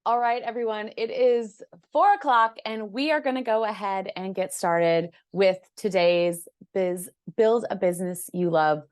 All right, everyone, it is 4 o'clock and we are going to go ahead and get started with today's Build a Business You Love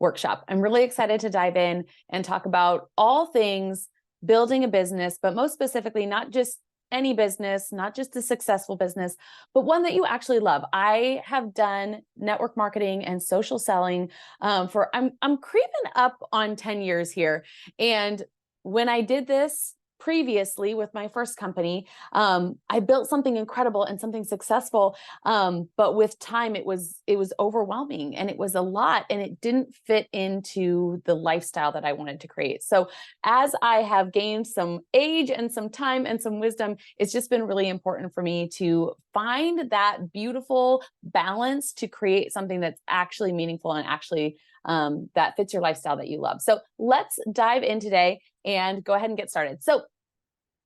workshop. I'm really excited to dive in and talk about all things building a business, but most specifically, not just any business, not just a successful business, but one that you actually love. I have done network marketing and social selling for I'm creeping up on 10 years here. And when I did this previously with my first company, I built something incredible and something successful. But with time, it was overwhelming and it was a lot, and it didn't fit into the lifestyle that I wanted to create. So as I have gained some age and some time and some wisdom, it's just been really important for me to find that beautiful balance to create something that's actually meaningful and actually that fits your lifestyle that you love. So let's dive in today and go ahead and get started. So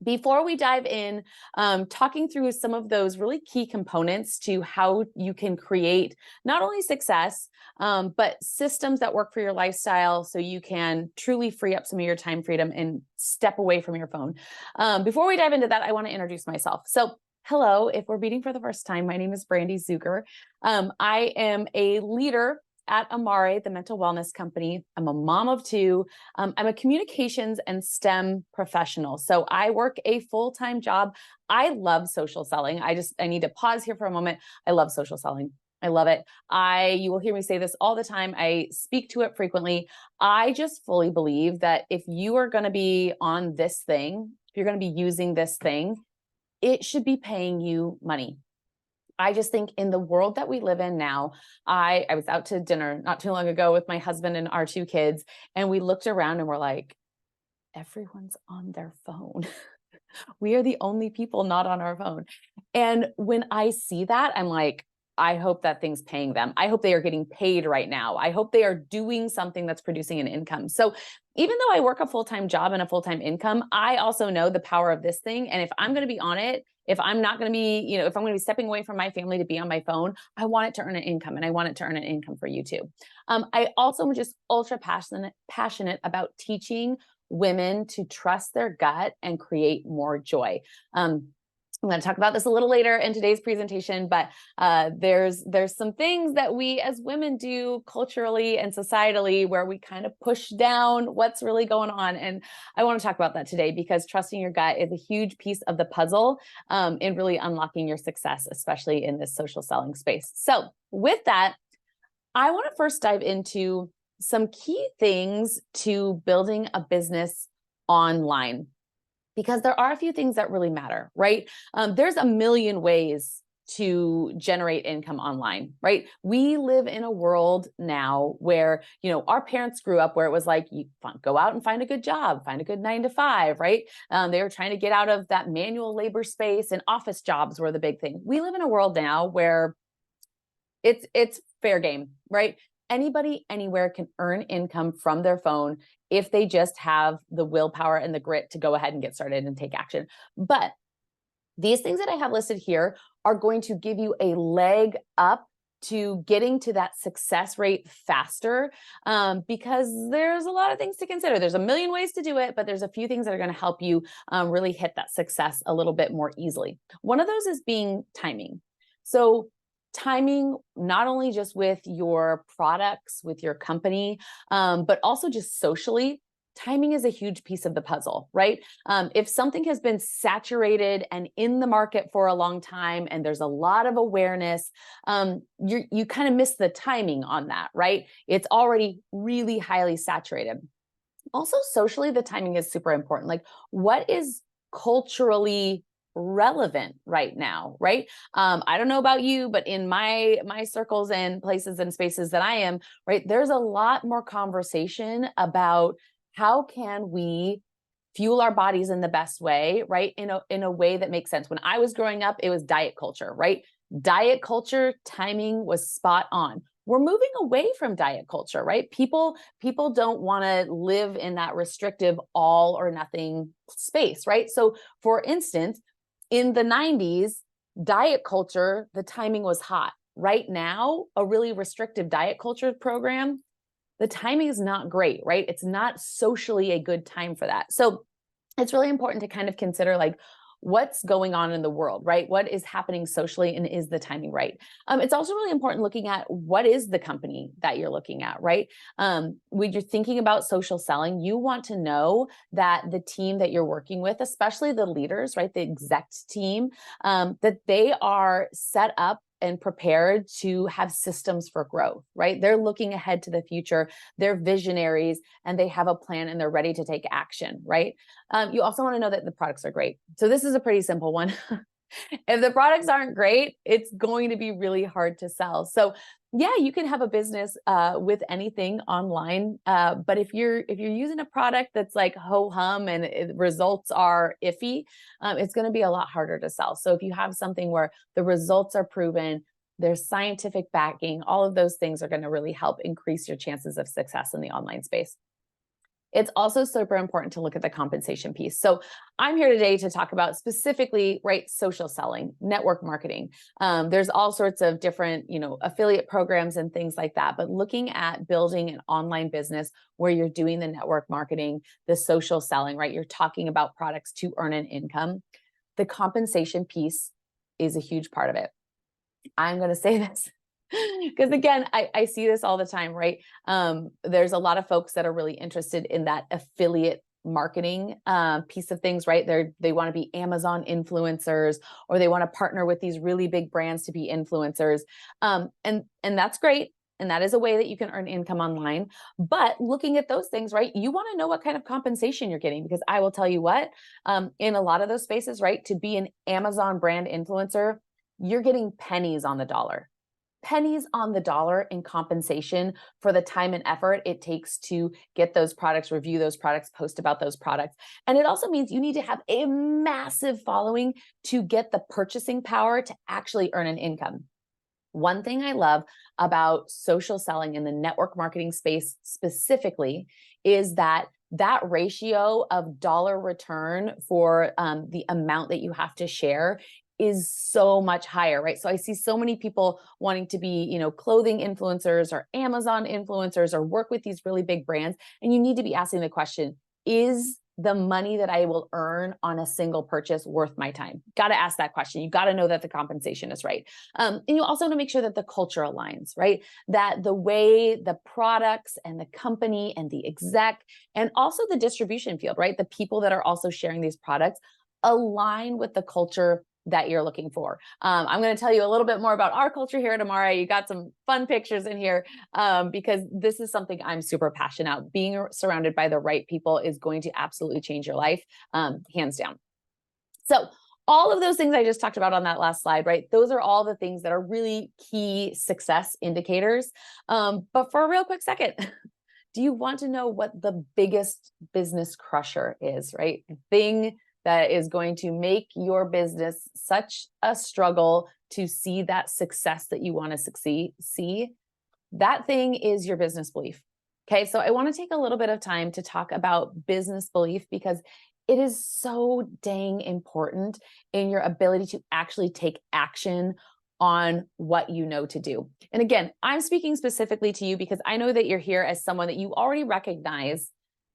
before we dive in, talking through some of those really key components to how you can create not only success, but systems that work for your lifestyle so you can truly free up some of your time freedom and step away from your phone. Before we dive into that, I want to introduce myself. So hello, if we're meeting for the first time, my name is Brandy Zuger. I am a leader at Amare, the mental wellness company. I'm a mom of two. I'm a communications and STEM professional. So I work a full-time job. I love social selling. I need to pause here for a moment. I love social selling. I love it. You will hear me say this all the time. I speak to it frequently. I just fully believe that if you are going to be on this thing, if you're going to be using this thing, it should be paying you money. I just think in the world that we live in now, I was out to dinner not too long ago with my husband and our two kids, and we looked around and we're like, everyone's on their phone. We are the only people not on our phone. And when I see that, I'm like, I hope that thing's paying them. I hope they are getting paid right now. I hope they are doing something that's producing an income. So even though I work a full-time job and a full-time income, I also know the power of this thing. And if I'm going to be on it, if I'm not going to be, if I'm going to be stepping away from my family to be on my phone, I want it to earn an income, and I want it to earn an income for you too. I also am just ultra passionate about teaching women to trust their gut and create more joy. I'm going to talk about this a little later in today's presentation, but there's some things that we as women do culturally and societally where we kind of push down what's really going on. And I want to talk about that today because trusting your gut is a huge piece of the puzzle in really unlocking your success, especially in this social selling space. So with that, I want to first dive into some key things to building a business online, because there are a few things that really matter, right? There's a million ways to generate income online, right? We live in a world now where, our parents grew up where it was like, you go out and find a good job, find a good 9 to 5, right? They were trying to get out of that manual labor space, and office jobs were the big thing. We live in a world now where it's fair game, right? Anybody anywhere can earn income from their phone if they just have the willpower and the grit to go ahead and get started and take action. But these things that I have listed here are going to give you a leg up to getting to that success rate faster, because there's a lot of things to consider. There's a million ways to do it, but there's a few things that are going to help you really hit that success a little bit more easily. One of those is being timing. So timing, not only just with your products, with your company, but also just socially. Timing is a huge piece of the puzzle, right? If something has been saturated and in the market for a long time and there's a lot of awareness, you kind of miss the timing on that, right? It's already really highly saturated. Also, socially, the timing is super important. Like, what is culturally relevant right now, right? I don't know about you, but in my circles and places and spaces that I am, right, there's a lot more conversation about how can we fuel our bodies in the best way, right? In a way that makes sense. When I was growing up, it was diet culture, right? Diet culture timing was spot on. We're moving away from diet culture, right? People don't want to live in that restrictive all or nothing space, right? So for instance, in the 90s, diet culture, the timing was hot. Right now, a really restrictive diet culture program, the timing is not great, right? It's not socially a good time for that. So it's really important to kind of consider like what's going on in the world, right? What is happening socially, and is the timing right? It's also really important looking at what is the company that you're looking at, right? When you're thinking about social selling, you want to know that the team that you're working with, especially the leaders, right, the exec team, that they are set up and prepared to have systems for growth, right? They're looking ahead to the future, they're visionaries, and they have a plan and they're ready to take action, right? You also want to know that the products are great. So this is a pretty simple one. If the products aren't great, it's going to be really hard to sell. So yeah, you can have a business with anything online, but if you're using a product that's like ho hum and results are iffy, it's going to be a lot harder to sell. So if you have something where the results are proven, there's scientific backing, all of those things are going to really help increase your chances of success in the online space. It's also super important to look at the compensation piece. So I'm here today to talk about specifically, right, social selling, network marketing. There's all sorts of different, affiliate programs and things like that. But looking at building an online business where you're doing the network marketing, the social selling, right, you're talking about products to earn an income, the compensation piece is a huge part of it. I'm going to say this because again, I see this all the time, right? There's a lot of folks that are really interested in that affiliate marketing piece of things, right? They want to be Amazon influencers, or they want to partner with these really big brands to be influencers. And that's great. And that is a way that you can earn income online. But looking at those things, right, you want to know what kind of compensation you're getting, because I will tell you what, in a lot of those spaces, right, to be an Amazon brand influencer, you're getting pennies on the dollar. Pennies on the dollar in compensation for the time and effort it takes to get those products, review those products, post about those products. And it also means you need to have a massive following to get the purchasing power to actually earn an income. One thing I love about social selling in the network marketing space specifically is that ratio of dollar return for the amount that you have to share is so much higher, right? So I see so many people wanting to be, clothing influencers or Amazon influencers or work with these really big brands. And you need to be asking the question, is the money that I will earn on a single purchase worth my time? Got to ask that question. You got to know that the compensation is right. And you also want to make sure that the culture aligns, right? That the way the products and the company and the exec and also the distribution field, right? The people that are also sharing these products align with the culture that you're looking for. I'm going to tell you a little bit more about our culture here at Amara. You got some fun pictures in here because this is something I'm super passionate about. Being surrounded by the right people is going to absolutely change your life, hands down. So all of those things I just talked about on that last slide, right? Those are all the things that are really key success indicators. But for a real quick second, do you want to know what the biggest business crusher is, right? Thing that is going to make your business such a struggle to see that success that you want to see, that thing is your business belief. Okay, so I want to take a little bit of time to talk about business belief because it is so dang important in your ability to actually take action on what you know to do. And again, I'm speaking specifically to you because I know that you're here as someone that you already recognize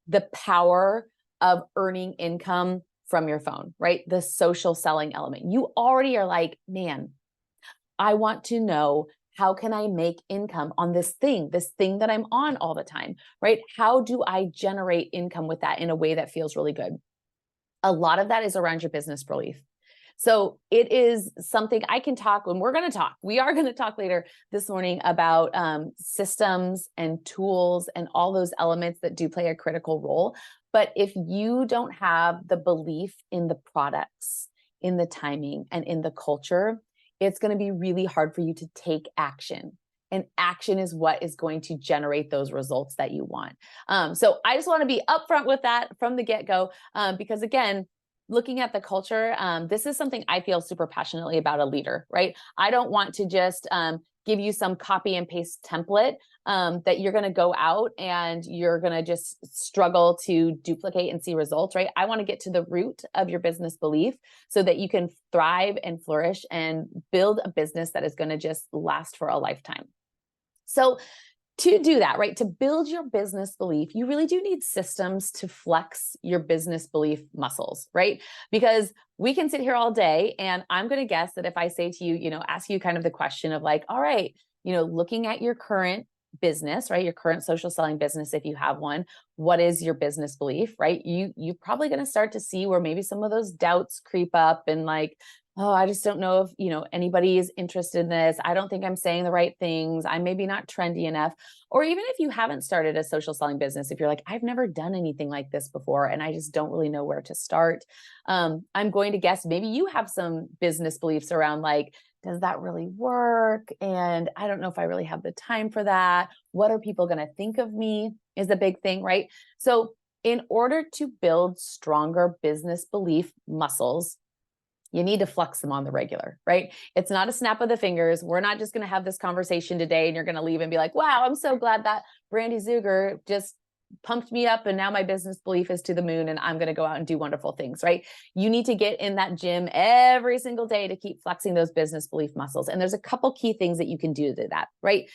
the power of earning income from your phone, right? The social selling element. You already are like, man, I want to know, how can I make income on this thing that I'm on all the time, right? How do I generate income with that in a way that feels really good? A lot of that is around your business belief. So it is something I can talk when we are going to talk later this morning about systems and tools and all those elements that do play a critical role. But if you don't have the belief in the products, in the timing, and in the culture, it's going to be really hard for you to take action. And action is what is going to generate those results that you want. So I just want to be upfront with that from the get-go, because again, looking at the culture, this is something I feel super passionately about a leader, right? I don't want to just give you some copy and paste template that you're going to go out and you're going to just struggle to duplicate and see results, right? I want to get to the root of your business belief so that you can thrive and flourish and build a business that is going to just last for a lifetime. So to do that, right, to build your business belief, you really do need systems to flex your business belief muscles, right? Because we can sit here all day, and I'm going to guess that if I say to you, ask you kind of the question of like, all right, looking at your current business, right, your current social selling business, if you have one, what is your business belief, right? You're probably going to start to see where maybe some of those doubts creep up and like, oh, I just don't know if, anybody is interested in this. I don't think I'm saying the right things. I'm maybe not trendy enough. Or even if you haven't started a social selling business, if you're like, I've never done anything like this before, and I just don't really know where to start. I'm going to guess maybe you have some business beliefs around like, does that really work? And I don't know if I really have the time for that. What are people going to think of me is a big thing, right? So in order to build stronger business belief muscles, you need to flex them on the regular, right? It's not a snap of the fingers. We're not just going to have this conversation today and you're going to leave and be like, wow, I'm so glad that Brandy Zuger just pumped me up and now my business belief is to the moon and I'm going to go out and do wonderful things, right? You need to get in that gym every single day to keep flexing those business belief muscles. And there's a couple key things that you can do to that, right?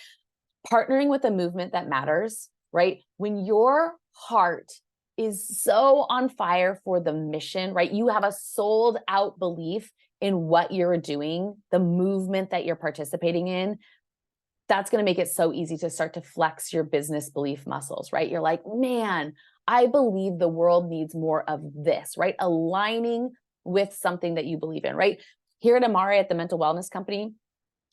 Partnering with a movement that matters, right? When your heart is so on fire for the mission, right? You have a sold out belief in what you're doing, the movement that you're participating in. That's going to make it so easy to start to flex your business belief muscles, right? You're like, man, I believe the world needs more of this, right? Aligning with something that you believe in, right? Here at Amare, at the Mental Wellness Company,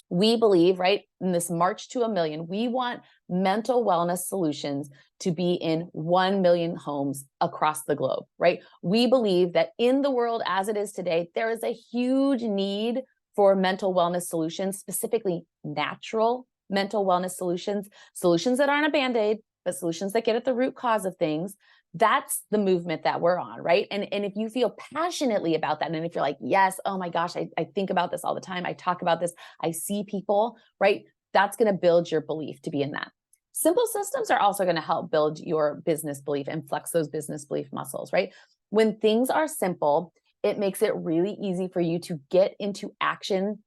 we believe, right, in this March to a Million, we want mental wellness solutions to be in 1 million homes across the globe, right? We believe that in the world as it is today, there is a huge need for mental wellness solutions, specifically natural mental wellness solutions, solutions that aren't a Band-Aid, but solutions that get at the root cause of things. That's the movement that we're on, right? And if you feel passionately about that, and if you're like, yes, oh my gosh, I think about this all the time. I talk about this. I see people, right? That's going to build your belief to be in that. Simple systems are also going to help build your business belief and flex those business belief muscles, right? When things are simple, it makes it really easy for you to get into action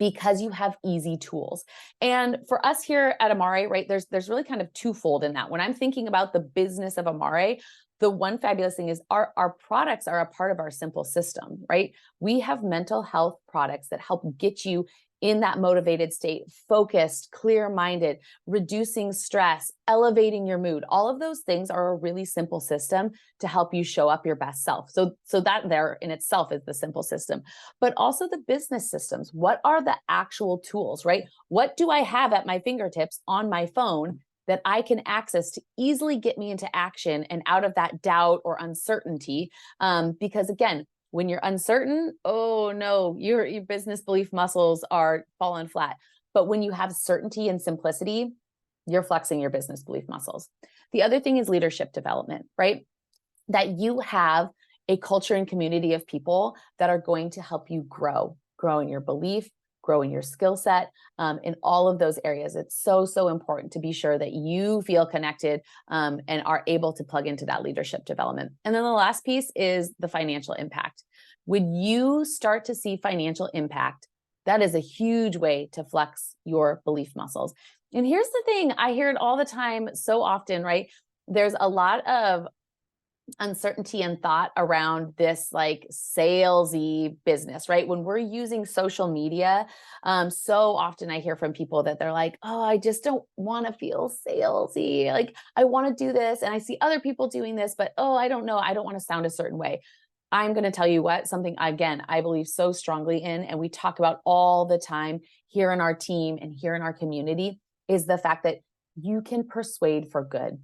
because you have easy tools. And for us here at Amare, right, there's really kind of twofold in that. When I'm thinking about the business of Amare, the one fabulous thing is our products are a part of our simple system, right? We have mental health products that help get you in that motivated state, focused, clear-minded, reducing stress, elevating your mood. All of those things are a really simple system to help you show up your best self. So that there in itself is the simple system, but also the business systems. What are the actual tools, right? What do I have at my fingertips on my phone that I can access to easily get me into action and out of that doubt or uncertainty? Because again, when you're uncertain, oh no, your business belief muscles are falling flat. But when you have certainty and simplicity, you're flexing your business belief muscles. The other thing is leadership development, right? That you have a culture and community of people that are going to help you grow in your belief, growing your skill set, in all of those areas. It's so important to be sure that you feel connected and are able to plug into that leadership development. And then the last piece is the financial impact. When you start to see financial impact, that is a huge way to flex your belief muscles. And here's the thing, I hear it all the time so often, right? There's a lot of uncertainty and thought around this like salesy business, right? When we're using social media, so often I hear from people that they're like, oh, I just don't want to feel salesy. Like I want to do this and I see other people doing this, but oh, I don't know. I don't want to sound a certain way. I'm going to tell you what, something again, I believe so strongly in, and we talk about all the time here in our team and here in our community, is the fact that you can persuade for good.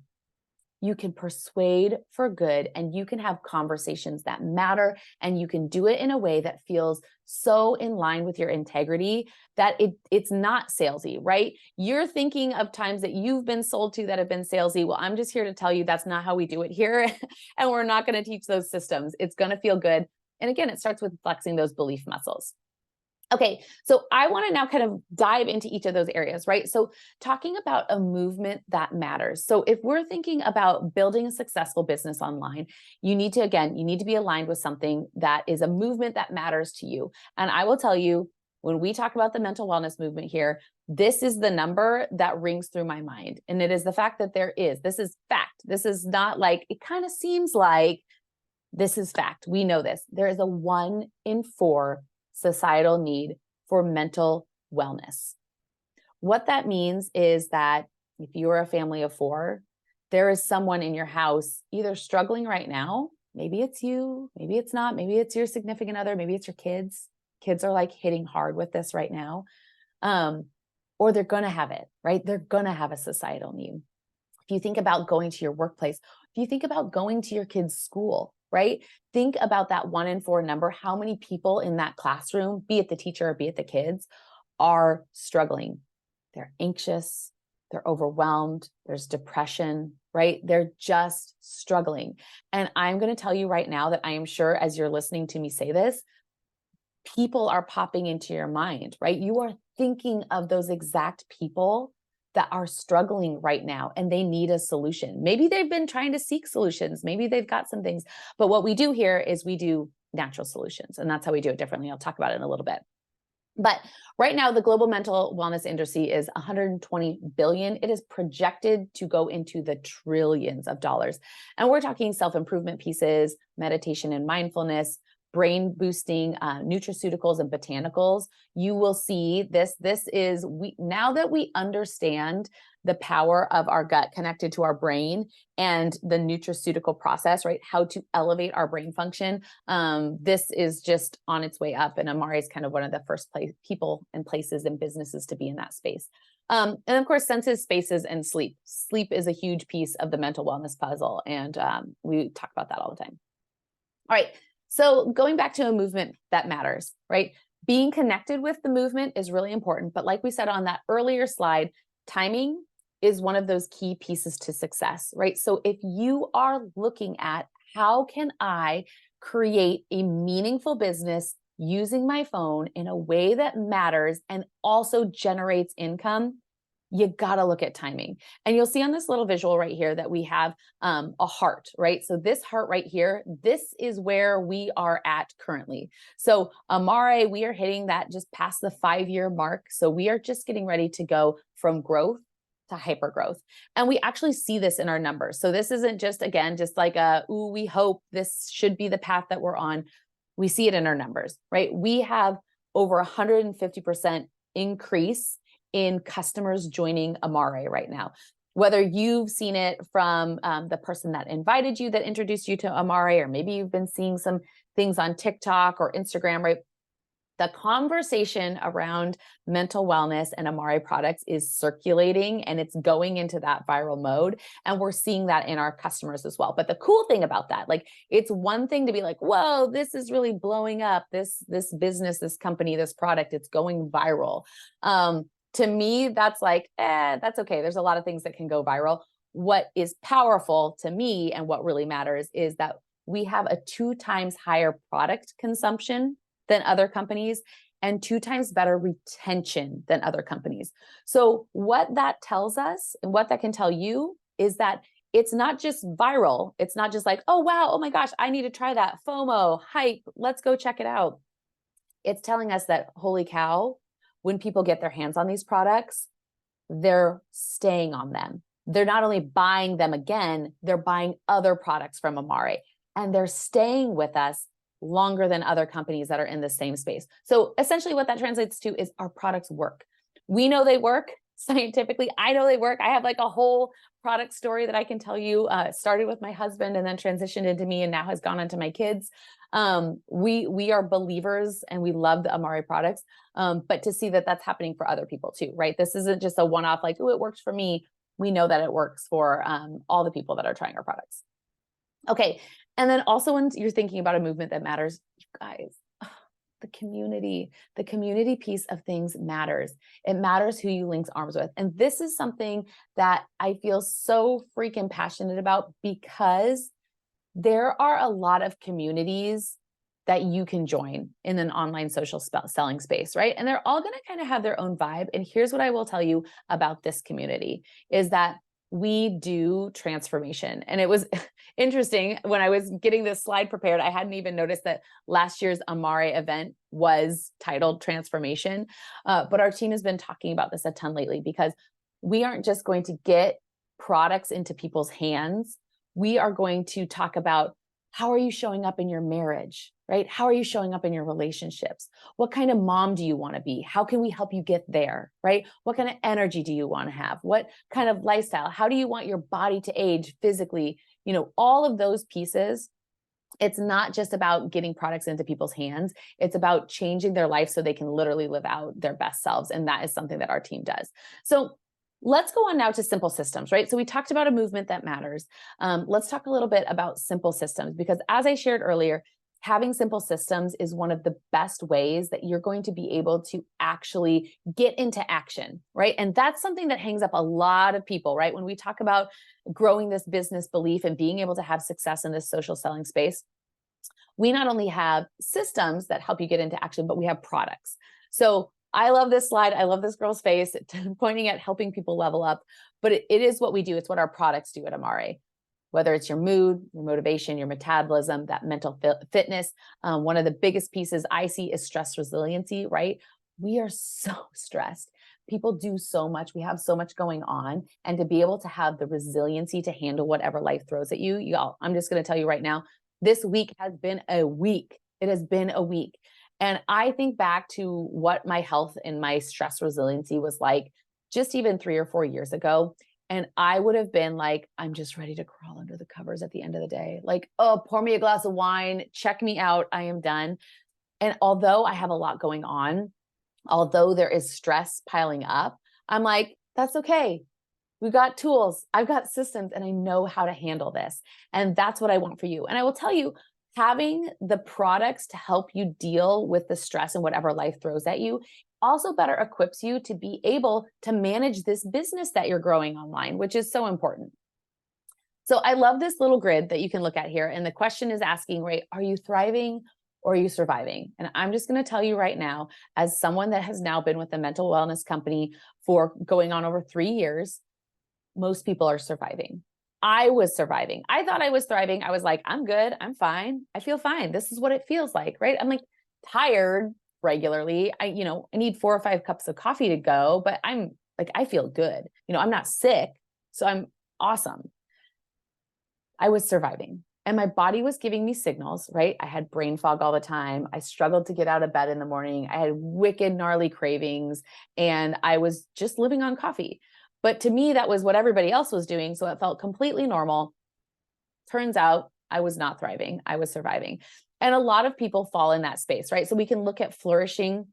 You can persuade for good, and you can have conversations that matter, and you can do it in a way that feels so in line with your integrity that it's not salesy, right? You're thinking of times that you've been sold to that have been salesy. Well, I'm just here to tell you that's not how we do it here. And we're not going to teach those systems. It's going to feel good. And again, it starts with flexing those belief muscles. Okay, so I want to now kind of dive into each of those areas, right? So talking about a movement that matters. So if we're thinking about building a successful business online, you need to be aligned with something that is a movement that matters to you. And I will tell you, when we talk about the mental wellness movement here, this is the number that rings through my mind. And it is the fact that this is fact. This is not like, it kind of seems like this is fact. We know this. There is a 1 in 4 societal need for mental wellness. What that means is that if you're a family of 4, there is someone in your house either struggling right now. Maybe it's you, maybe it's not, maybe it's your significant other, maybe it's your kids. Kids are like hitting hard with this right now. Or they're going to have it, right? They're going to have a societal need. If you think about going to your workplace, if you think about going to your kids' school, right? Think about that 1 in 4 number. How many people in that classroom, be it the teacher or be it the kids, are struggling? They're anxious, they're overwhelmed, there's depression, right? They're just struggling. And I'm going to tell you right now that I am sure as you're listening to me say this, people are popping into your mind, right? You are thinking of those exact people that are struggling right now and they need a solution. Maybe they've been trying to seek solutions. Maybe they've got some things, but what we do here is we do natural solutions, and that's how we do it differently. I'll talk about it in a little bit. But right now, the global mental wellness industry is 120 billion. It is projected to go into the trillions of dollars. And we're talking self-improvement pieces, meditation and mindfulness, brain boosting, nutraceuticals and botanicals. You will see this. Now that we understand the power of our gut connected to our brain and the nutraceutical process, right? How to elevate our brain function. This is just on its way up. And Amare is kind of one of the first people and places and businesses to be in that space. And of course, senses, spaces, and sleep. Sleep is a huge piece of the mental wellness puzzle. And we talk about that all the time. All right. So going back to a movement that matters, right? Being connected with the movement is really important. But like we said on that earlier slide, timing is one of those key pieces to success, right? So if you are looking at how can I create a meaningful business using my phone in a way that matters and also generates income, you got to look at timing. And you'll see on this little visual right here that we have a heart, right? So this heart right here, this is where we are at currently. So Amare, we are hitting that just past the 5-year mark. So we are just getting ready to go from growth to hyper growth. And we actually see this in our numbers. So this isn't just, again, just like ooh, we hope this should be the path that we're on. We see it in our numbers, right? We have over 150% increase in customers joining Amare right now. Whether you've seen it from the person that invited you, that introduced you to Amare, or maybe you've been seeing some things on TikTok or Instagram, right? The conversation around mental wellness and Amare products is circulating and it's going into that viral mode. And we're seeing that in our customers as well. But the cool thing about that, like, it's one thing to be like, whoa, this is really blowing up, this business, this company, this product, it's going viral. To me, that's like, that's okay. There's a lot of things that can go viral. What is powerful to me and what really matters is that we have a 2 times higher product consumption than other companies and 2 times better retention than other companies. So what that tells us and what that can tell you is that it's not just viral. It's not just like, oh, wow, oh my gosh, I need to try that. FOMO, hype, let's go check it out. It's telling us that, holy cow, when people get their hands on these products, they're staying on them. They're not only buying them again, they're buying other products from Amare, and they're staying with us longer than other companies that are in the same space. So essentially what that translates to is our products work. We know they work scientifically. I know they work. I have like a whole product story that I can tell you. Started with my husband and then transitioned into me and now has gone onto my kids. We are believers and we love the Amare products, but to see that that's happening for other people too, right? This isn't just a one-off like, oh, it works for me. We know that it works for all the people that are trying our products. Okay. And then also when you're thinking about a movement that matters, you guys, the community piece of things matters. It matters who you link arms with. And this is something that I feel so freaking passionate about because there are a lot of communities that you can join in an online social selling space, right? And they're all going to kind of have their own vibe. And here's what I will tell you about this community is that we do transformation. And it was interesting when I was getting this slide prepared, I hadn't even noticed that last year's Amare event was titled Transformation. But our team has been talking about this a ton lately, because we aren't just going to get products into people's hands. We are going to talk about, how are you showing up in your marriage, right? How are you showing up in your relationships? What kind of mom do you want to be? How can we help you get there, right? What kind of energy do you want to have? What kind of lifestyle? How do you want your body to age physically? All of those pieces. It's not just about getting products into people's hands. It's about changing their life so they can literally live out their best selves. And that is something that our team does. So let's go on now to simple systems, right? So we talked about a movement that matters. Let's talk a little bit about simple systems, because as I shared earlier, having simple systems is one of the best ways that you're going to be able to actually get into action, right? And that's something that hangs up a lot of people, right? When we talk about growing this business belief and being able to have success in this social selling space, we not only have systems that help you get into action, but we have products. So I love this slide. I love this girl's face pointing at helping people level up, but it is what we do. It's what our products do at Amare. Whether it's your mood, your motivation, your metabolism, that mental fitness. One of the biggest pieces I see is stress resiliency, right? We are so stressed. People do so much. We have so much going on. And to be able to have the resiliency to handle whatever life throws at you, y'all, I'm just going to tell you right now, this week has been a week. It has been a week. And I think back to what my health and my stress resiliency was like just even 3 or 4 years ago. And I would have been like, I'm just ready to crawl under the covers at the end of the day. Like, oh, pour me a glass of wine, check me out, I am done. And although I have a lot going on, although there is stress piling up, I'm like, that's okay. We've got tools, I've got systems, and I know how to handle this. And that's what I want for you. And I will tell you, having the products to help you deal with the stress and whatever life throws at you also better equips you to be able to manage this business that you're growing online, which is so important. So I love this little grid that you can look at here. And the question is asking, right, are you thriving or are you surviving? And I'm just going to tell you right now, as someone that has now been with a mental wellness company for going on over 3 years, most people are surviving. I was surviving. I thought I was thriving. I was like, I'm good. I'm fine. I feel fine. This is what it feels like, right? I'm like tired regularly. I need 4 or 5 cups of coffee to go, but I'm like, I feel good. I'm not sick. So I'm awesome. I was surviving. And my body was giving me signals, right? I had brain fog all the time. I struggled to get out of bed in the morning. I had wicked, gnarly cravings, and I was just living on coffee. But to me, that was what everybody else was doing. So it felt completely normal. Turns out I was not thriving. I was surviving. And a lot of people fall in that space, right? So we can look at flourishing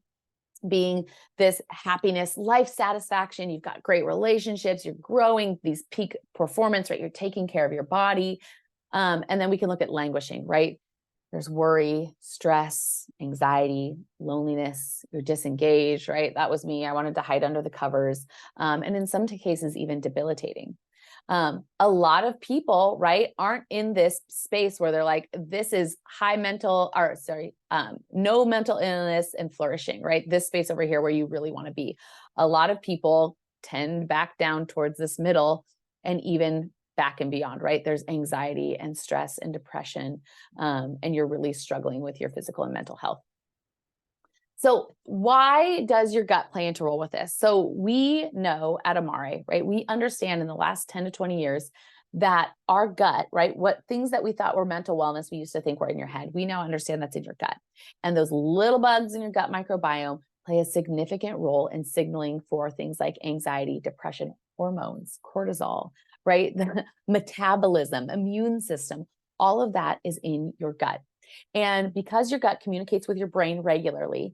being this happiness, life satisfaction. You've got great relationships. You're growing these peak performance, right? You're taking care of your body. And then we can look at languishing, right? There's worry, stress, anxiety, loneliness, you're disengaged, right? That was me. I wanted to hide under the covers. And in some cases, even debilitating. A lot of people, right, aren't in this space where they're like, this is no mental illness and flourishing, right? This space over here where you really want to be. A lot of people tend back down towards this middle and even back and beyond, right? There's anxiety and stress and depression, and you're really struggling with your physical and mental health. So why does your gut play into role with this? So we know at Amare, right? We understand in the last 10 to 20 years that our gut, right? What things that we thought were mental wellness, we used to think were in your head. We now understand that's in your gut. And those little bugs in your gut microbiome play a significant role in signaling for things like anxiety, depression, hormones, cortisol, right? The metabolism, immune system, all of that is in your gut. And because your gut communicates with your brain regularly,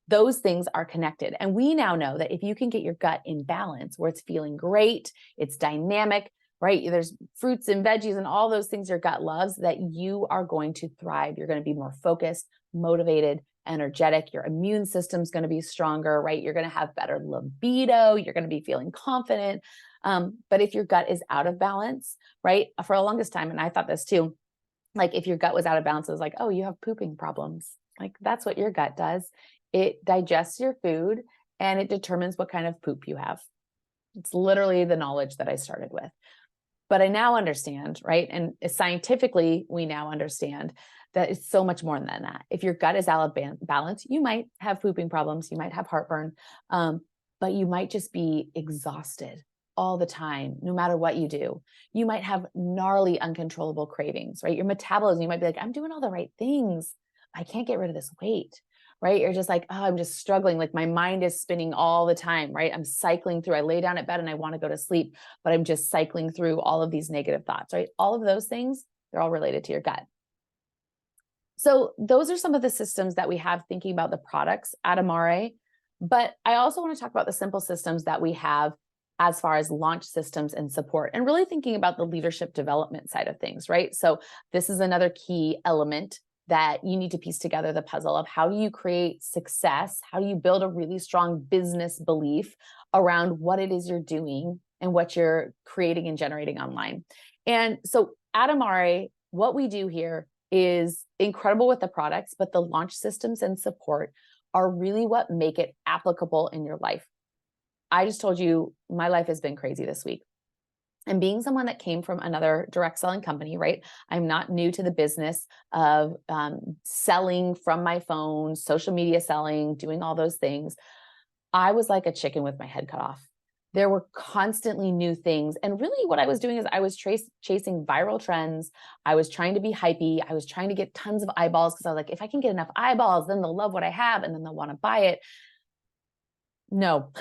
those things are connected. And we now know that if you can get your gut in balance, where it's feeling great, it's dynamic, right? There's fruits and veggies and all those things your gut loves, that you are going to thrive. You're going to be more focused, motivated, energetic. Your immune system's going to be stronger, right? You're going to have better libido. You're going to be feeling confident. But if your gut is out of balance, right? For the longest time, and I thought this too, like if your gut was out of balance, it was like, oh, you have pooping problems. Like that's what your gut does. It digests your food and it determines what kind of poop you have. It's literally the knowledge that I started with. But I now understand, right? And scientifically, we now understand that it's so much more than that. If your gut is out of balance, you might have pooping problems, you might have heartburn, but you might just be exhausted all the time, no matter what you do. You might have gnarly, uncontrollable cravings, right? Your metabolism, you might be like, I'm doing all the right things. I can't get rid of this weight, right? You're just like, oh, I'm just struggling. Like my mind is spinning all the time, right? I'm cycling through, I lay down at bed and I want to go to sleep, but I'm just cycling through all of these negative thoughts, right? All of those things, they're all related to your gut. So those are some of the systems that we have thinking about the products at Amare. But I also want to talk about the simple systems that we have as far as launch systems and support, and really thinking about the leadership development side of things, right? So this is another key element that you need to piece together the puzzle of how do you create success? How do you build a really strong business belief around what it is you're doing and what you're creating and generating online? And so at Amare, what we do here is incredible with the products, but the launch systems and support are really what make it applicable in your life. I just told you my life has been crazy this week. And being someone that came from another direct selling company, right? I'm not new to the business of selling from my phone, social media selling, doing all those things. I was like a chicken with my head cut off. There were constantly new things. And really what I was doing is I was chasing viral trends. I was trying to be hypey. I was trying to get tons of eyeballs because I was like, if I can get enough eyeballs, then they'll love what I have and then they'll want to buy it. No,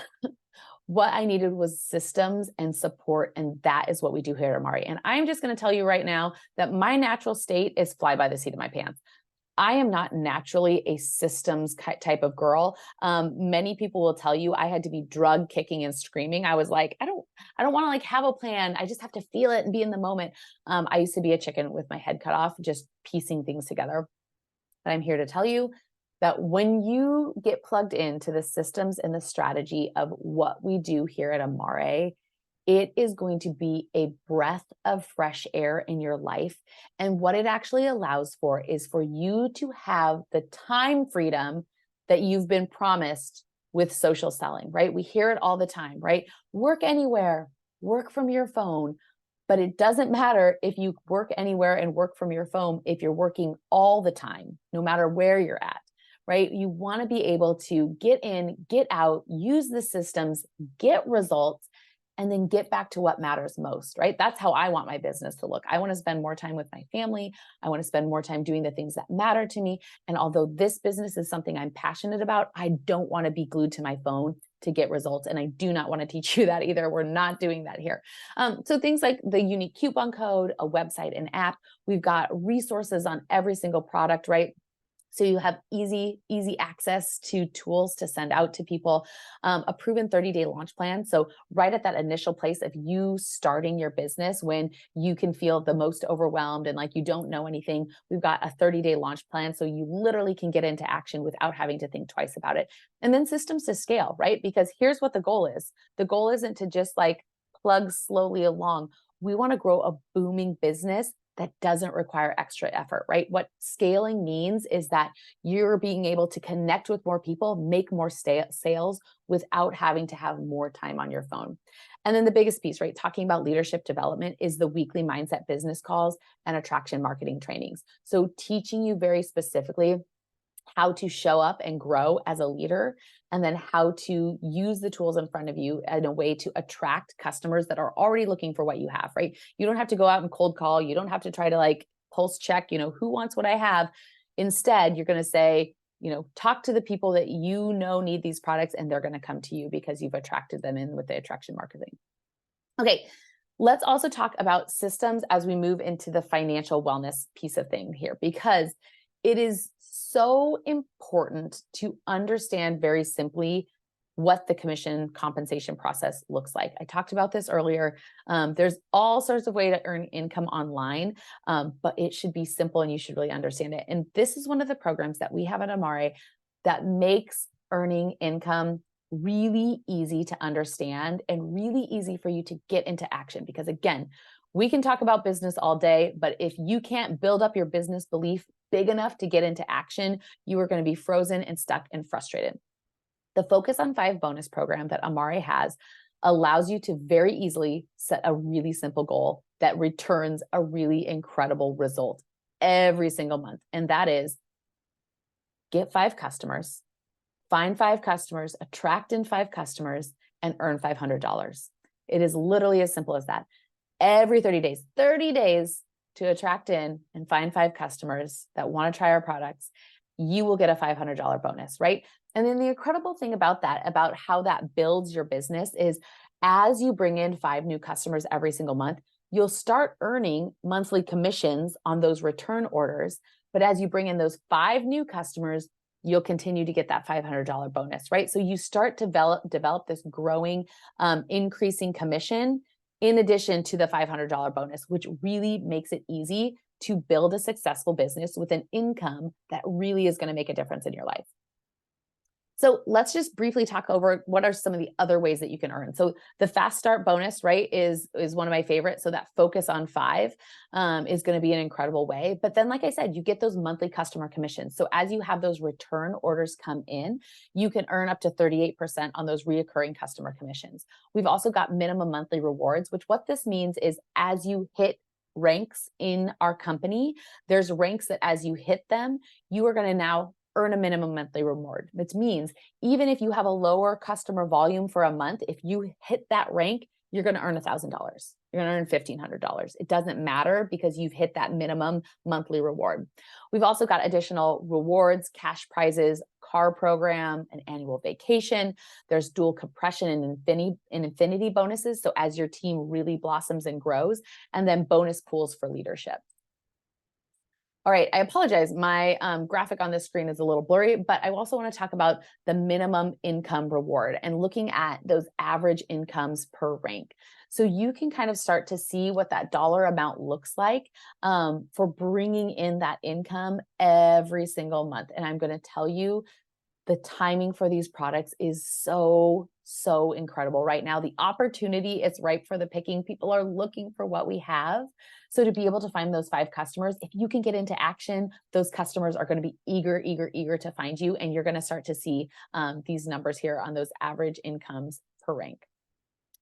what I needed was systems and support. And that is what we do here at Amare. And I'm just going to tell you right now that my natural state is fly by the seat of my pants. I am not naturally a systems type of girl. Many people will tell you I had to be drug kicking and screaming. I was like, I don't want to like have a plan. I just have to feel it and be in the moment. I used to be a chicken with my head cut off, just piecing things together. But I'm here to tell you that when you get plugged into the systems and the strategy of what we do here at Amare, it is going to be a breath of fresh air in your life. And what it actually allows for is for you to have the time freedom that you've been promised with social selling, right? We hear it all the time, right? Work anywhere, work from your phone. But it doesn't matter if you work anywhere and work from your phone if you're working all the time, no matter where you're at, right? You want to be able to get in, get out, use the systems, get results, and then get back to what matters most, right? That's how I want my business to look. I want to spend more time with my family. I want to spend more time doing the things that matter to me. And although this business is something I'm passionate about, I don't want to be glued to my phone to get results. And I do not want to teach you that either. We're not doing that here. So things like the unique coupon code, a website, an app, we've got resources on every single product, right? So you have easy access to tools to send out to people, a proven 30-day launch plan. So right at that initial place of you starting your business, when you can feel the most overwhelmed and like you don't know anything, we've got a 30-day launch plan. So you literally can get into action without having to think twice about it. And then systems to scale, right? Because here's what the goal is. The goal isn't to just like plug slowly along. We want to grow a booming business that doesn't require extra effort, right? What scaling means is that you're being able to connect with more people, make more sales without having to have more time on your phone. And then the biggest piece, right? Talking about leadership development is the weekly mindset business calls and attraction marketing trainings. So teaching you very specifically how to show up and grow as a leader, and then how to use the tools in front of you in a way to attract customers that are already looking for what you have, right? You don't have to go out and cold call. You don't have to try to like pulse check, who wants what I have. Instead, you're going to say, talk to the people that need these products, and they're going to come to you because you've attracted them in with the attraction marketing. Okay. Let's also talk about systems as we move into the financial wellness piece of thing here, because it is so important to understand very simply what the commission compensation process looks like. I talked about this earlier. There's all sorts of ways to earn income online, but it should be simple and you should really understand it. And this is one of the programs that we have at Amare that makes earning income really easy to understand and really easy for you to get into action. Because again, we can talk about business all day, but if you can't build up your business belief big enough to get into action, you are going to be frozen and stuck and frustrated. The Focus on 5 bonus program that Amare has allows you to very easily set a really simple goal that returns a really incredible result every single month. And that is get 5 customers, find 5 customers, attract in 5 customers, and earn $500. It is literally as simple as that. Every 30 days to attract in and find 5 customers that want to try our products, you will get a $500 bonus, right? And then the incredible thing about that, about how that builds your business, is as you bring in 5 new customers every single month, you'll start earning monthly commissions on those return orders. But as you bring in those 5 new customers, you'll continue to get that $500 bonus, right? So you start to develop this growing, increasing commission in addition to the $500 bonus, which really makes it easy to build a successful business with an income that really is going to make a difference in your life. So let's just briefly talk over what are some of the other ways that you can earn. So the fast start bonus, right, is one of my favorites. So that focus on 5 is going to be an incredible way. But then, like I said, you get those monthly customer commissions. So as you have those return orders come in, you can earn up to 38% on those reoccurring customer commissions. We've also got minimum monthly rewards, which what this means is as you hit ranks in our company, there's ranks that as you hit them, you are going to now earn a minimum monthly reward. Which means even if you have a lower customer volume for a month, if you hit that rank, you're going to earn $1,000. You're going to earn $1,500. It doesn't matter because you've hit that minimum monthly reward. We've also got additional rewards, cash prizes, car program, an annual vacation. There's dual compression and infinity bonuses. So as your team really blossoms and grows, and then bonus pools for leadership. All right, I apologize. My graphic on this screen is a little blurry, but I also want to talk about the minimum income reward and looking at those average incomes per rank. So you can kind of start to see what that dollar amount looks like for bringing in that income every single month. And I'm going to tell you, the timing for these products is so incredible right now. The opportunity is ripe for the picking. People are looking for what we have. So to be able to find those 5 customers, if you can get into action, those customers are going to be eager to find you. And you're going to start to see these numbers here on those average incomes per rank.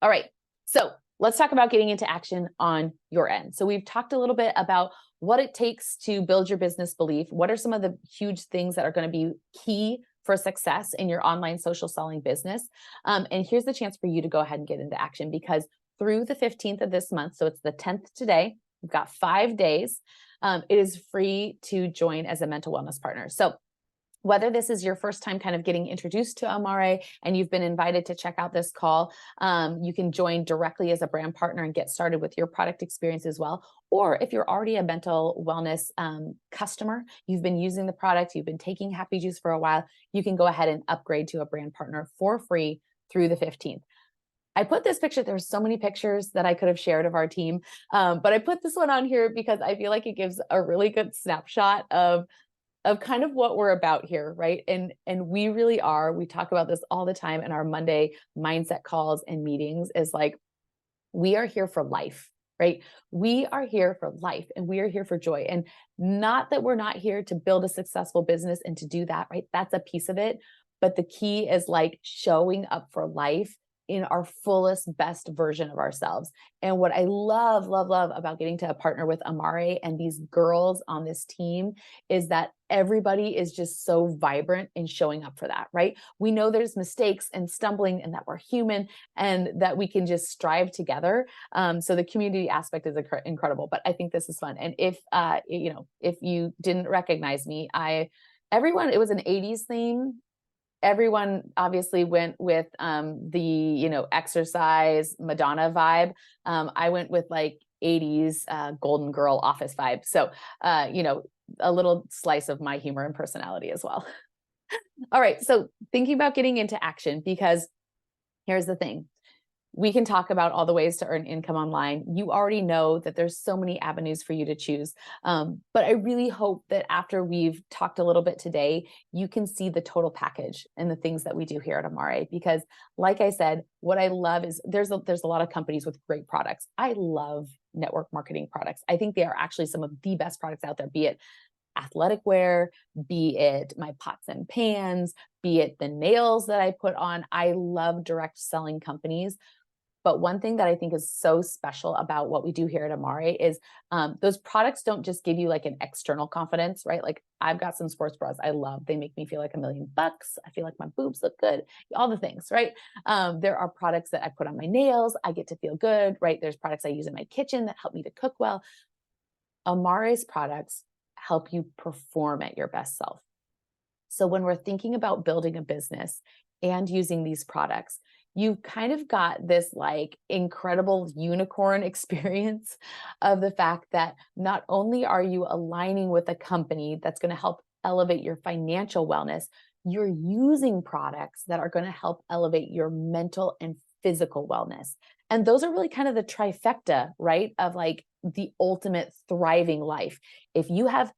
All right, so let's talk about getting into action on your end. So we've talked a little bit about what it takes to build your business belief. What are some of the huge things that are going to be key for success in your online social selling business? And here's the chance for you to go ahead and get into action, because through the 15th of this month, so it's the 10th today, we've got 5 days. It is free to join as a mental wellness partner. So whether this is your first time kind of getting introduced to Amare and you've been invited to check out this call, you can join directly as a brand partner and get started with your product experience as well. Or if you're already a mental wellness customer, you've been using the product, you've been taking Happy Juice for a while, you can go ahead and upgrade to a brand partner for free through the 15th. I put this picture, there's so many pictures that I could have shared of our team, but I put this one on here because I feel like it gives a really good snapshot of kind of what we're about here, right? And we really are, we talk about this all the time in our Monday mindset calls and meetings, is like, we are here for life, right? We are here for life and we are here for joy. And not that we're not here to build a successful business and to do that, right? That's a piece of it. But the key is like showing up for life in our fullest, best version of ourselves. And what I love about getting to partner with Amare and these girls on this team is that everybody is just so vibrant in showing up for that, right? We know there's mistakes and stumbling and that we're human and that we can just strive together. So the community aspect is incredible, but I think this is fun. And if you didn't recognize me, it was an 80s theme. Everyone obviously went with the exercise Madonna vibe. I went with like 80s Golden Girl office vibe. So a little slice of my humor and personality as well. All right, so thinking about getting into action, because here's the thing. We can talk about all the ways to earn income online. You already know that there's so many avenues for you to choose. But I really hope that after we've talked a little bit today, you can see the total package and the things that we do here at Amare. Because like I said, what I love is there's a lot of companies with great products. I love network marketing products. I think they are actually some of the best products out there, be it athletic wear, be it my pots and pans, be it the nails that I put on. I love direct selling companies. But one thing that I think is so special about what we do here at Amare is those products don't just give you like an external confidence, right? Like I've got some sports bras I love. They make me feel like $1,000,000. I feel like my boobs look good, all the things, right? There are products that I put on my nails. I get to feel good, right? There's products I use in my kitchen that help me to cook well. Amare's products help you perform at your best self. So when we're thinking about building a business and using these products, you've kind of got this like incredible unicorn experience of the fact that not only are you aligning with a company that's going to help elevate your financial wellness, you're using products that are going to help elevate your mental and physical wellness. And those are really kind of the trifecta, right? Of like the ultimate thriving life. If you have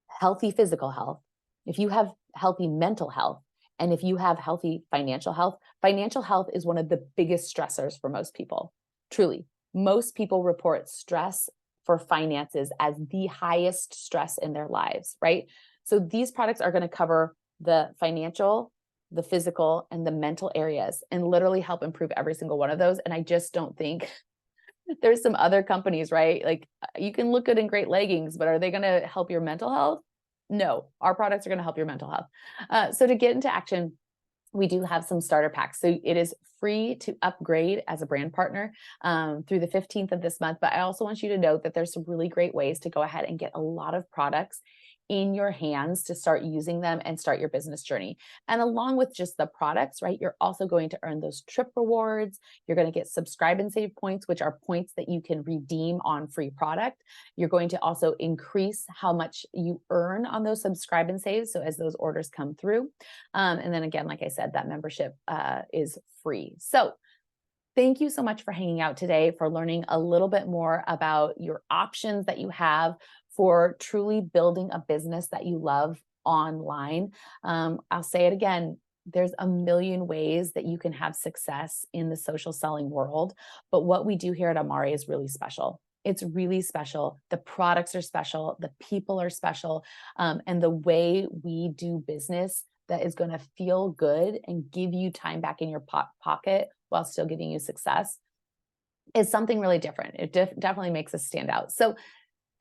healthy physical health, if you have healthy mental health, and if you have healthy financial health is one of the biggest stressors for most people. Truly, most people report stress for finances as the highest stress in their lives, right? So these products are going to cover the financial, the physical, and the mental areas and literally help improve every single one of those. And I just don't think there's some other companies, right? Like you can look good in great leggings, but are they going to help your mental health? No, our products are going to help your mental health. So to get into action, we do have some starter packs. So it is free to upgrade as a brand partner through the 15th of this month. But I also want you to note that there's some really great ways to go ahead and get a lot of products in your hands to start using them and start your business journey. And along with just the products, right, you're also going to earn those trip rewards. You're going to get subscribe and save points, which are points that you can redeem on free product. You're going to also increase how much you earn on those subscribe and saves. So as those orders come through. And then again, like I said, that membership is free. So thank you so much for hanging out today, for learning a little bit more about your options that you have for truly building a business that you love online. I'll say it again, there's a million ways that you can have success in the social selling world, but what we do here at Amare is really special. It's really special. The products are special. The people are special. And the way we do business that is going to feel good and give you time back in your pocket while still giving you success is something really different. It definitely makes us stand out. So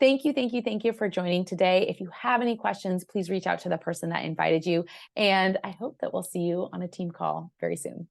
thank you for joining today. If you have any questions, please reach out to the person that invited you. And I hope that we'll see you on a team call very soon.